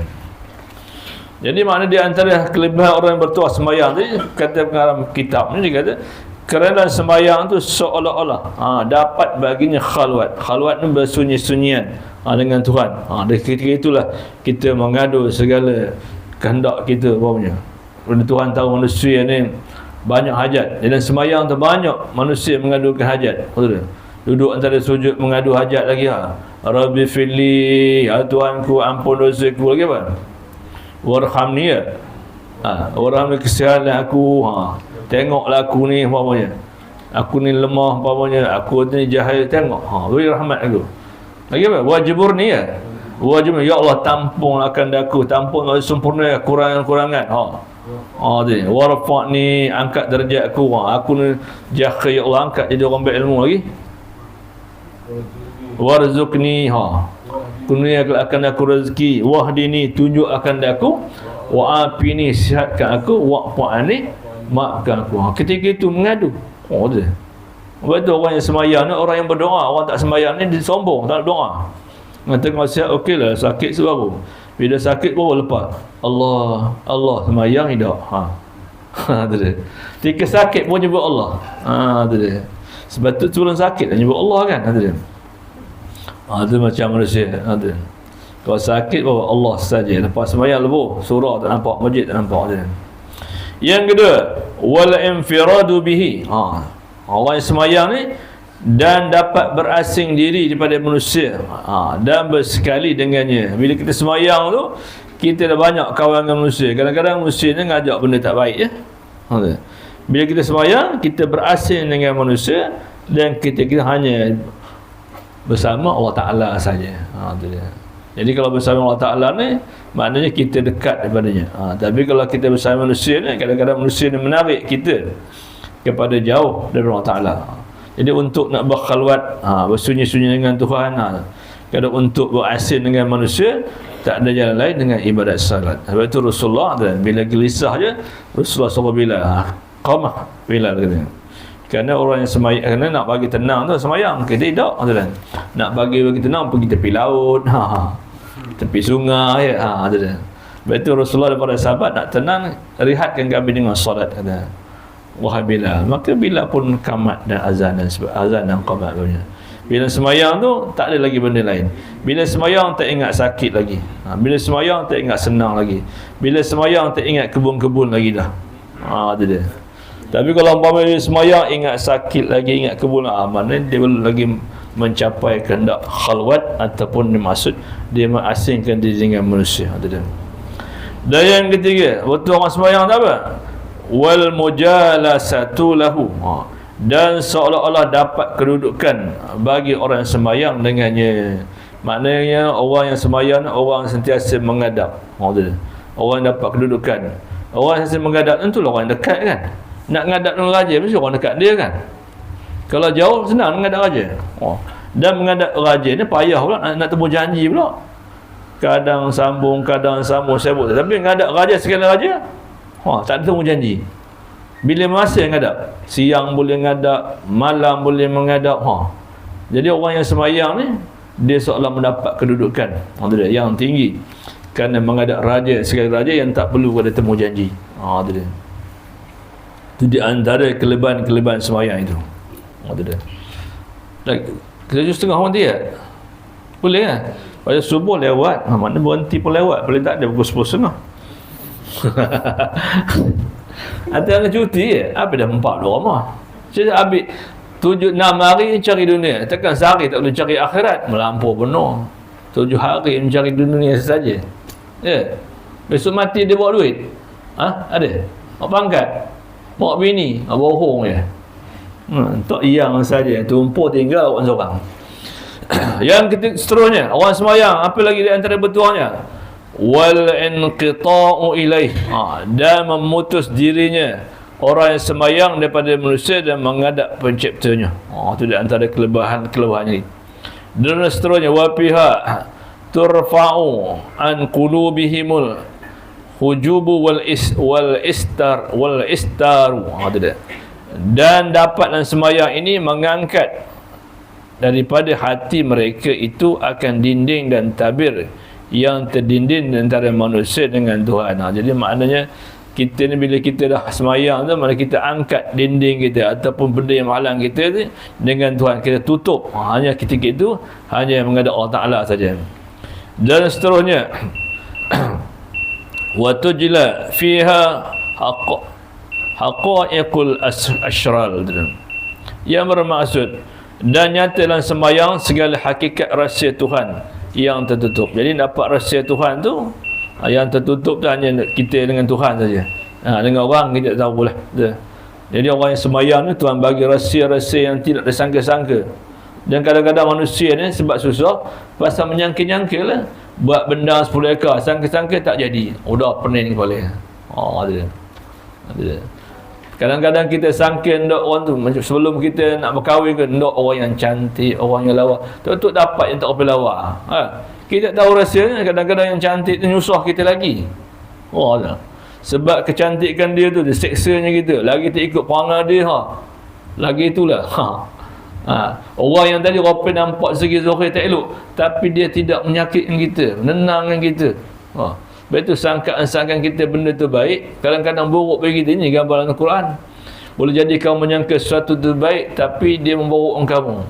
Jadi makna di antara kelebihan orang yang bertuah sembahyang tu, kata pengarang kitab ni, dia kata kerana sembahyang tu seolah-olah dapat baginya khalwat. Khalwat ni bersunyi-sunyian dengan Tuhan. Dari ketika itulah kita mengadu segala kehendak kita, apa punya. Tuhan tahu manusia ni banyak hajat. Dan sembahyang tu banyak manusia mengadukan hajat. Betul tak? Duduk antara sujud mengadu hajat lagi. Rabbi fili, Tuhanku ampun dosaku, lagi apa? Warhamni, warhamni, kesianlah aku. Tengoklah aku ni, apa-apanya. Aku ni lemah, apa-apanya. Aku ni jahil, tengok. Beri rahmat aku. Lagi apa? Wajiburni ya. Wajib, ya Allah, tampung akan aku, tampung sempurna kurangan-kurangan. Tu warfa'ni, angkat darjat aku. Aku ni jahil, ya Allah, angkat jadi orang berilmu lagi. Warzuqni, kurniakan akan aku rezeki. Wahdini, tunjuk akan aku. Wa'afini, sihatkan aku. Wa'fa'ani, maafkan aku. Ketika itu mengadu. Tu. Betul, orang yang sembahyang ni orang yang berdoa. Orang tak sembahyang ni dia sombong, tak nak doa. Tengok sihat, okey lah, sakit sebaru. Bila sakit baru lepas. Allah sembahyang hidup. Tu dia. Ketika sakit pun nyebut Allah. Tu dia. Sebab tu sebelum sakit dah nyebut Allah kan. Tu dia. Tu macam manusia. Tu. Kalau sakit baru Allah saja. Lepas sembahyang lebuh, surah tak nampak, masjid tak nampak. Tu. Yang kedua, wal infiradu bihi. Orang yang sembahyang ni dan dapat berasing diri daripada manusia, dan bersekali dengannya. Bila kita sembahyang tu, kita dah banyak kawan dengan manusia. Kadang-kadang manusia ni ngajak benda tak baik ya. Bila kita sembahyang, kita berasing dengan manusia dan kita hanya bersama Allah Ta'ala saja. Tu dia. Jadi kalau bersama Allah Ta'ala ni, maknanya kita dekat daripadanya. Tapi kalau kita bersama manusia ni, kadang-kadang manusia ni menarik kita kepada jauh daripada Allah Ta'ala. Jadi untuk nak berkhalwat, bersunyi-sunyi dengan Tuhan, kadang untuk berasing dengan manusia, tak ada jalan lain dengan ibadat salat. Sebab itu Rasulullah bila gelisah je, Rasulullah SAW bila qamah bila kata. Kerana orang yang sembahyang, kerana nak bagi tenang tu sembahyang, kita tidak kan. Nak bagi tenang pergi tepi laut, tepi sungai, tu dah. Sebab itu Rasulullah daripada sahabat nak tenang, rehatkan kami dengan solat, kata. Wahai Bilal. Maka Bilal pun qamat dan azan dan qamat punya. Bila sembahyang tu tak ada lagi benda lain. Bila sembahyang tak ingat sakit lagi. Bila sembahyang tak ingat senang lagi. Bila sembahyang tak ingat kebun-kebun lagi dah. Tu dia. Tapi kalau umpama sembahyang ingat sakit lagi, ingat kebun, mana dia belum lagi mencapai kehendak khalwat ataupun dimaksud dia mengasingkan diri dengan manusia. Tu dia. Dan yang ketiga, betul orang sembahyang tak apa? Wal mujalasatu lahu, dan seolah-olah dapat kedudukan bagi orang yang sembahyang dengannya. Maknanya orang yang sembahyang orang sentiasa menghadap. Orang yang dapat kedudukan. Orang yang sentiasa menghadap tentulah orang yang dekat kan. Nak menghadap dengan raja mesti orang dekat dia kan. Kalau jauh senang menghadap raja. Dan menghadap raja ni payah pula nak temu janji pula. Kadang sambung sibuk. Tapi menghadap raja segala raja, tak ada temu janji. Bila masa yang ngadap, siang boleh ngadap, malam boleh menghadap. Jadi orang yang sembahyang ni dia seolah mendapat kedudukan yang tinggi kerana menghadap raja, segala raja yang tak perlu ada temu janji. Itu di antara kelebihan sembahyang itu. Kita 7:30 nanti ya? Boleh kan? Pada subuh lewat, mana berhenti pun lewat. Paling tak ada pukul 10:30. Ada yang cuti apa dah 4 rumah. Saya habis 7-6 hari cari dunia. Takkan sehari tak boleh cari akhirat. Melampau penuh. 7 hari mencari dunia saja. Besok mati dia bawa duit. Ada? Bawa pangkat. Bawa bini. Bohong je. Tak yang saja. Tumpuk tinggal orang seorang. Yang seterusnya, orang sembahyang, apa lagi di antara bertuahnya? wal inqita'u ilaih, dan memutus dirinya orang yang semayang daripada manusia dan menghadap penciptanya. Itu di antara kelebihannya. Dan seterusnya, wa fiha turfa'u an qulubihimul hujubu wal istaru. Dan dapat dalam semayang ini mengangkat daripada hati mereka itu akan dinding dan tabir yang terdinding antara manusia dengan Tuhan. Jadi maknanya kita ni bila kita dah semayang tu, mana kita angkat dinding kita ataupun benda yang menghalang kita tu dengan Tuhan, kita tutup. Hanya ketika itu hanya menghadap Allah Ta'ala saja. Dan seterusnya, wa tujla fiha haqa'iqul asyral, yang bermaksud dan nyata dalam sembahyang segala hakikat rahsia Tuhan yang tertutup. Jadi dapat rahsia Tuhan tu, yang tertutup tu hanya kita dengan Tuhan saja. Dengan orang kita tak tahulah. Jadi orang yang sembahyang ni Tuhan bagi rahsia-rahsia yang tidak disangka-sangka. Dan kadang-kadang manusia ni sebab susah pasal menyangka-nyangka lah, buat benda 10 ekar, sangka-sangka tak jadi. Dah pening kepala. Ada. Kadang-kadang kita sangka ndak orang tu, macam sebelum kita nak berkahwin ke, ndak orang yang cantik, orang yang lawa. Tok dapat yang tak apa lawa. Kita tahu rahsianya, kadang-kadang yang cantik tu nyusah kita lagi. Sebab kecantikan dia tu, dia seksanya kita. Lagi tak ikut perangai dia, lagi itulah. Orang yang tadi rupa nampak segi zahir tak elok, tapi dia tidak menyakitkan kita, menenangkan kita. Betul, sangkaan kita benda tu baik, kadang-kadang buruk bagi kita. Ini gambaran Al-Quran. Boleh jadi kamu menyangka sesuatu tu baik, tapi dia memburukkan kamu.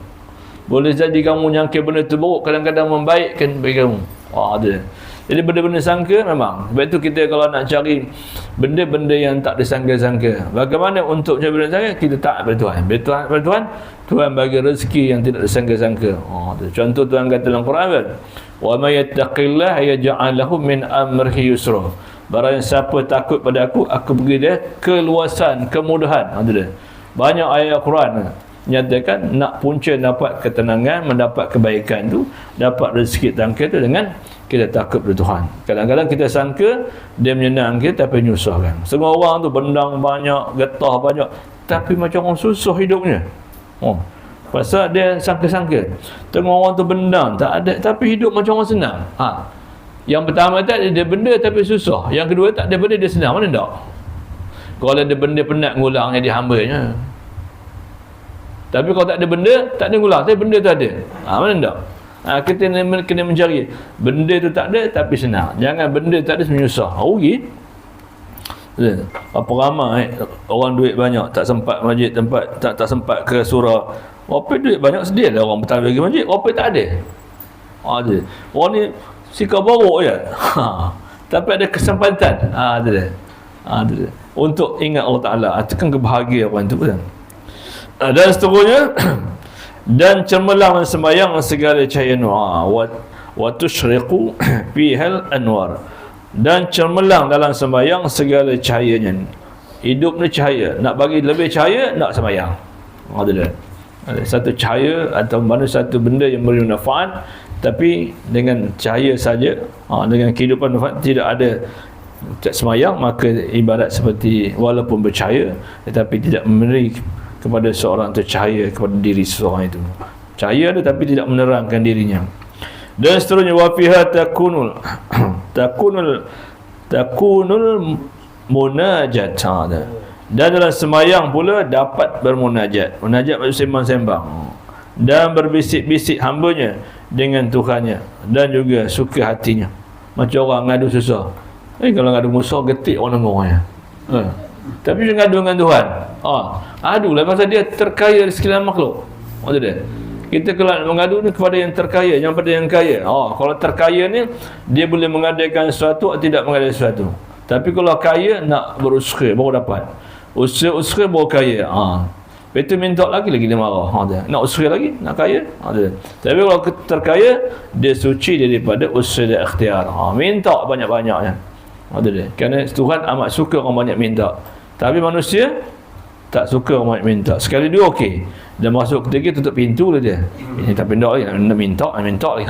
Boleh jadi kamu menyangka benda tu buruk, kadang-kadang membaikkan bagi kamu. Ada. Jadi benda-benda sangka memang. Sebab itu kita kalau nak cari benda-benda yang tak disangka-sangka, bagaimana untuk cari benda sangka? Kita taat pada Tuhan. Bila taat pada Tuhan, Tuhan bagi rezeki yang tidak disangka-sangka. Contoh Tuhan kata dalam Quran kan, wa may yattaqillaha yaj'al lahu min amrihi yusra. Barang siapa takut pada aku beri dia keluasan, kemudahan. Banyak ayat Quran nyatakan nak punca dapat ketenangan, mendapat kebaikan tu, dapat rezeki tangka tu dengan kita takut pada Tuhan. Kadang-kadang kita sangka dia menyenangkan kita, tapi menyusahkan. Semua orang tu bendang banyak, getah banyak, tapi macam orang susah hidupnya. Pasal dia sangka-sangka. Tengok orang tu bendang, tak ada, tapi hidup macam orang senang. Yang pertama tak ada benda tapi susah. Yang kedua tak ada benda dia senang. Mana tak? Kalau ada benda penat ngulang jadi hambanya. Tapi kalau tak ada benda, tak ada ngulang, tapi benda tu ada. Mana tak? Kita kena mencari benda tu tak ada tapi senang. Jangan benda tak ada menyusah. Rugi. Apa ramai orang duit banyak tak sempat masjid, tempat tak sempat ke surau. Apa duit banyak sedia lah orang bertahan bagi masjid. Apa tak ada. Ada. Orang ni sikap borok je. Tapi ada kesempatan. Ada. Untuk ingat Allah Ta'ala. Itu kan kebahagiaan orang tu kan. Dan seterusnya, dan cemerlang sembahyang segala cahaya nur, wa tusyriqu fihal anwar, dan cemerlang dalam sembahyang segala cahayanya. Hidup ni cahaya, nak bagi lebih cahaya nak sembahyang. Ada satu cahaya atau mana satu benda yang memberi manfaat, tapi dengan cahaya saja, dengan kehidupan manfaat, tidak ada sembahyang, maka ibarat seperti walaupun bercahaya tetapi tidak memberi kepada seorang tu cahaya kepada diri seseorang itu. Cahaya ada tapi tidak menerangkan dirinya. Dan seterusnya, wa fiha takunul munajat. Dan dalam semayang pula dapat bermunajat. Munajat maksud sembang-sembang dan berbisik-bisik hambanya dengan Tuhannya, dan juga suka hatinya. Macam orang ngadu susah. Kalau ngadu musuh getik orang dengarnya. Tapi dia ngadu dengan Tuhan. Adulah pasal dia terkaya di sekalian makhluk. Maksud dia, kita kalau nak mengadu ni kepada yang terkaya, yang pada yang kaya. Kalau terkaya ni dia boleh mengadakan sesuatu atau tidak mengadakan sesuatu. Tapi kalau kaya nak berusaha baru dapat. Usaha baru kaya. Itu minta lagi dia marah. Nak usaha lagi, nak kaya. Tapi kalau terkaya, dia suci daripada usaha dan ikhtiar. Minta banyak-banyaknya. Kerana Tuhan amat suka orang banyak minta. Tapi manusia tak suka orang banyak minta. Sekali dua okey, dah masuk ketiga tutup pintu lah dia. Ini tak pindah lagi, nak minta lagi.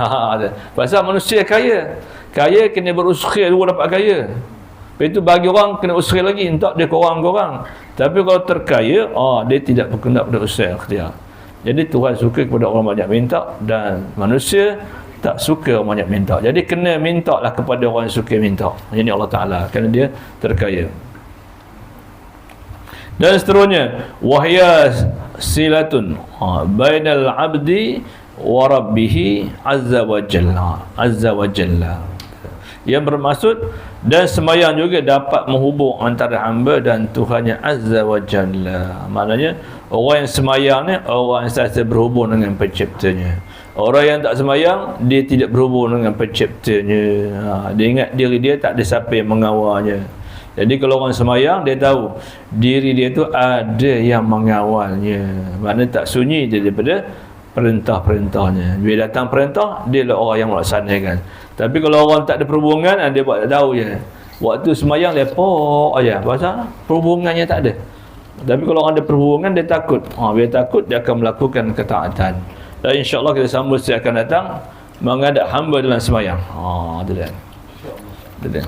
Pasal manusia kaya kena berusaha dulu dapat kaya. Lepas itu bagi orang kena usaha lagi, tak dia korang. Tapi kalau terkaya, dia tidak berkendak pada usaha ikhtiar. Jadi Tuhan suka kepada orang banyak minta, dan manusia tak suka orang banyak minta. Jadi kena minta lah kepada orang yang suka minta. Ini Allah Ta'ala, kerana dia terkaya. Dan seterusnya, wahya silatun bainal abdi wa rabbihi azza wa jalla. Yang bermaksud, dan sembahyang juga dapat menghubung antara hamba dan Tuhannya azza wa jalla. Maknanya orang yang sembahyang ni orang yang sentiasa berhubung dengan penciptanya. Orang yang tak sembahyang, dia tidak berhubung dengan penciptanya. Dia ingat diri dia tak ada siapa yang mengawalnya. Jadi kalau orang sembahyang, dia tahu diri dia tu ada yang mengawalnya. Maknanya tak sunyi dia daripada perintah-perintahnya. Bila datang perintah, dia lah orang yang melaksanakan. Tapi kalau orang tak ada perhubungan, dia buat tak tahu je. Waktu sembahyang lepok aja, pasal perhubungannya tak ada. Tapi kalau orang ada perhubungan, dia takut. Bila takut, dia akan melakukan ketaatan. Dan insya-Allah kita sambung setiap akan datang menghadap hamba dalam sembahyang. Itu dia. Itu dia.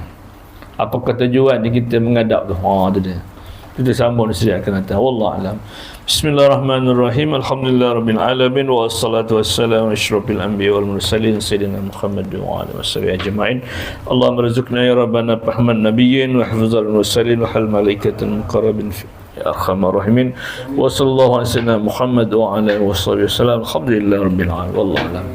Apakah tujuan kita menghadap tu? Itu dia. Kita sambung setiap akan datang. Wallahu a'lam. Bismillahirrahmanirrahim. Alhamdulillahirabbil alamin, wassalatu wassalamu ala asyrafil anbiya wal mursalin sayyidina Muhammad wa alihi washabihi ajma'in. Allahumma rizqna ya rabbana fahman nabiyyin wa hifdzal mursalin wa hal malaikatil muqarrabin ya arhamar rahimin. Wa sallallahu ala sayyidina Muhammad wa ala alihi washabihi wasallam. Alhamdulillahirabbil alamin. Wallahu a'lam.